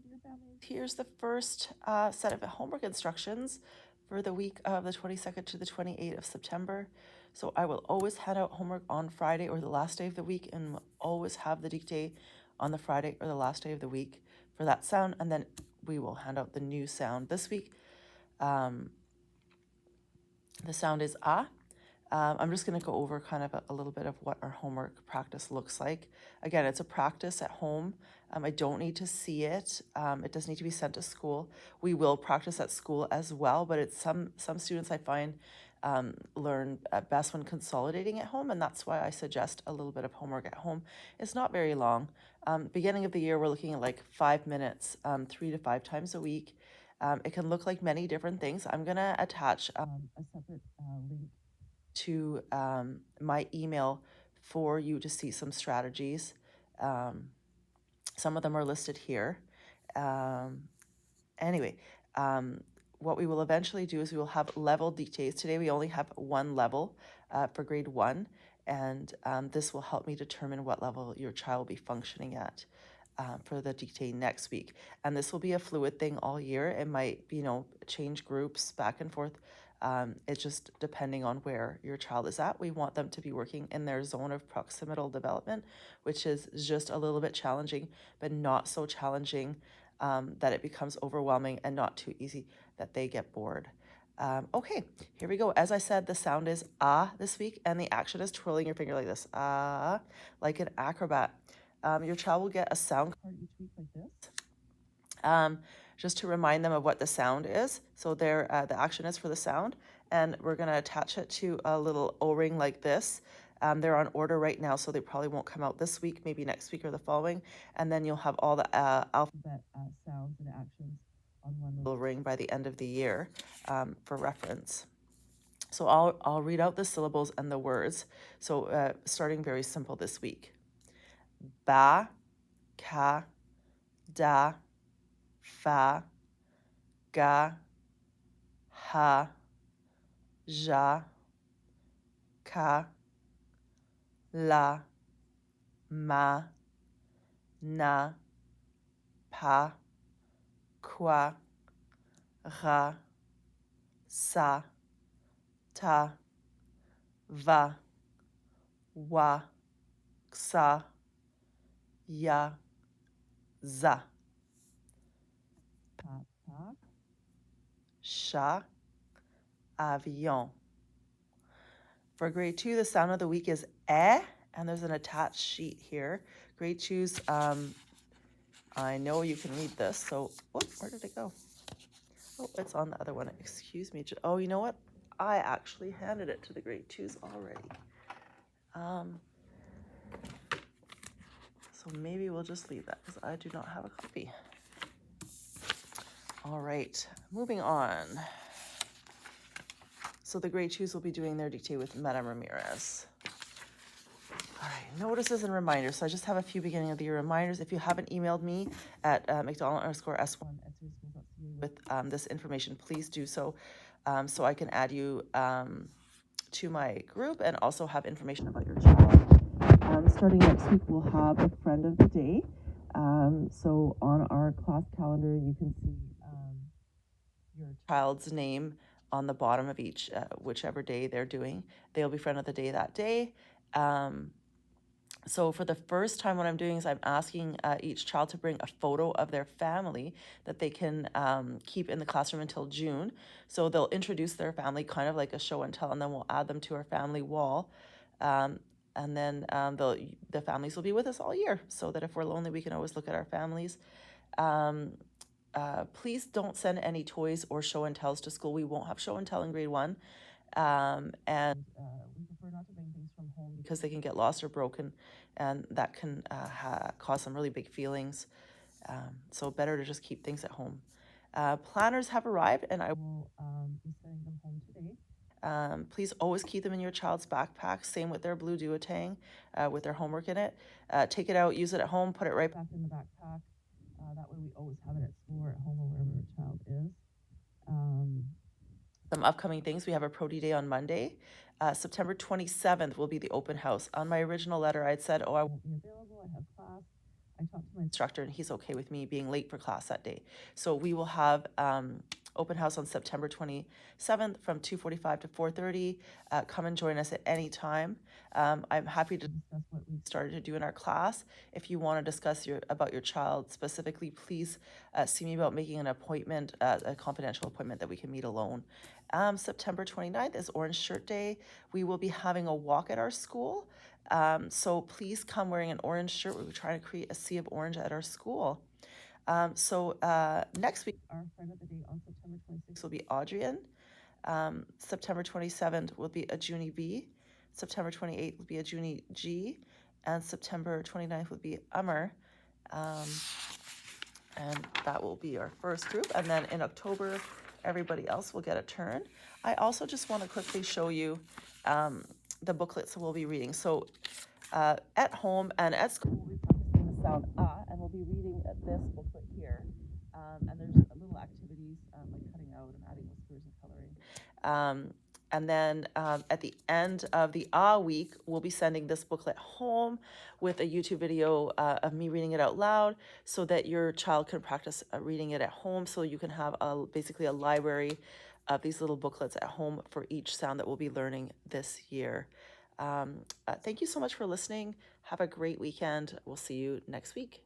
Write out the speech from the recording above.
dear families. Here's the first set of homework instructions for the week of the 22nd to the 28th of September. So I will always hand out homework on Friday or the last day of the week, and will always have the dictate on the Friday or the last day of the week for that sound. And then we will hand out the new sound this week. The sound is ah. I'm just going to go over kind of a little bit of what our homework practice looks like. Again, it's a practice at home. I don't need to see it. It doesn't need to be sent to school. We will practice at school as well, but it's some students I find learn best when consolidating at home, and that's why I suggest a little bit of homework at home. It's not very long. Beginning of the year, we're looking at like 5 minutes, 3 to 5 times a week. It can look like many different things. I'm going to attach a separate link to my email for you to see some strategies. Some of them are listed here. Anyway, what we will eventually do is we will have level dictates. Today we only have one level for grade 1, and this will help me determine what level your child will be functioning at for the dictate next week. And this will be a fluid thing all year. It might, change groups back and forth. It's just depending on where your child is at. We want them to be working in their zone of proximal development, which is just a little bit challenging, but not so challenging that it becomes overwhelming, and not too easy that they get bored. Okay, here we go. As I said, the sound is ah this week, and the action is twirling your finger like this, ah, like an acrobat. Your child will get a sound card each week like this, just to remind them of what the sound is. So there, the action is for the sound, and we're going to attach it to a little O-ring like this. They're on order right now, so they probably won't come out this week, maybe next week or the following. And then you'll have all the alphabet sounds and actions on one little ring by the end of the year for reference. So I'll read out the syllables and the words. So starting very simple this week. Ba, ka, da, fa, ga, ha, ja, ka, la, ma, na, pa, qua, ra, sa, ta, va, wa, xa, ya, za. Papa, chat, avion. For grade 2, the sound of the week is eh, and there's an attached sheet here. Grade 2's, I know you can read this, so, where did it go? Oh, it's on the other one, excuse me. Oh, you know what? I actually handed it to the grade 2's already. So maybe we'll just leave that because I do not have a copy. All right, moving on. So the grade 2's will be doing their dictate with Madame Ramirez. All right, notices and reminders. So I just have a few beginning of the year reminders. If you haven't emailed me at McDonald_S1 with this information, please do so, so I can add you to my group and also have information about your child. Starting next week, we'll have a friend of the day. So on our class calendar, you can see your child's name on the bottom of each, whichever day they're doing. They'll be friend of the day that day. So for the first time, what I'm doing is I'm asking each child to bring a photo of their family that they can keep in the classroom until June. So they'll introduce their family kind of like a show and tell, and then we'll add them to our family wall. And then the families will be with us all year, so that if we're lonely, we can always look at our families. Please don't send any toys or show and tells to school. We won't have show and tell in grade 1. And we prefer not to bring things from home because they can get lost or broken, and that can cause some really big feelings. So better to just keep things at home. Planners have arrived, and I will be sending them home today. Please always keep them in your child's backpack. Same with their blue duotang with their homework in it. Take it out, use it at home, put it right back in the backpack. That way we always have it at school or at home or wherever our child is. Some upcoming things. We have a Prody Day on Monday. September 27th will be the open house. On my original letter, I'd said, I won't be available. I have class. I talked to my instructor, and he's okay with me being late for class that day. So we will have open house on September 27th from 2:45 to 4:30. Come and join us at any time. I'm happy to discuss what we've started to do in our class. If you want to discuss about your child specifically, please see me about making an appointment, a confidential appointment that we can meet alone. September 29th is Orange Shirt Day. We will be having a walk at our school. So please come wearing an orange shirt. We're trying to create a sea of orange at our school. Next week, our friend of the day on September 26th will be Audrian. September 27th will be a Junie B. September 28th will be a Junie G. And September 29th will be Ummer. And that will be our first group. And then in October, everybody else will get a turn. I also just want to quickly show you the booklets we'll be reading. So at home and at school, we'll be practicing the sound ah, and we'll be reading this booklet here. And there's little activities like cutting out and adding whispers and coloring. And then at the end of the Ah week, we'll be sending this booklet home with a YouTube video of me reading it out loud so that your child can practice reading it at home. So you can have basically a library of these little booklets at home for each sound that we'll be learning this year. Thank you so much for listening. Have a great weekend. We'll see you next week.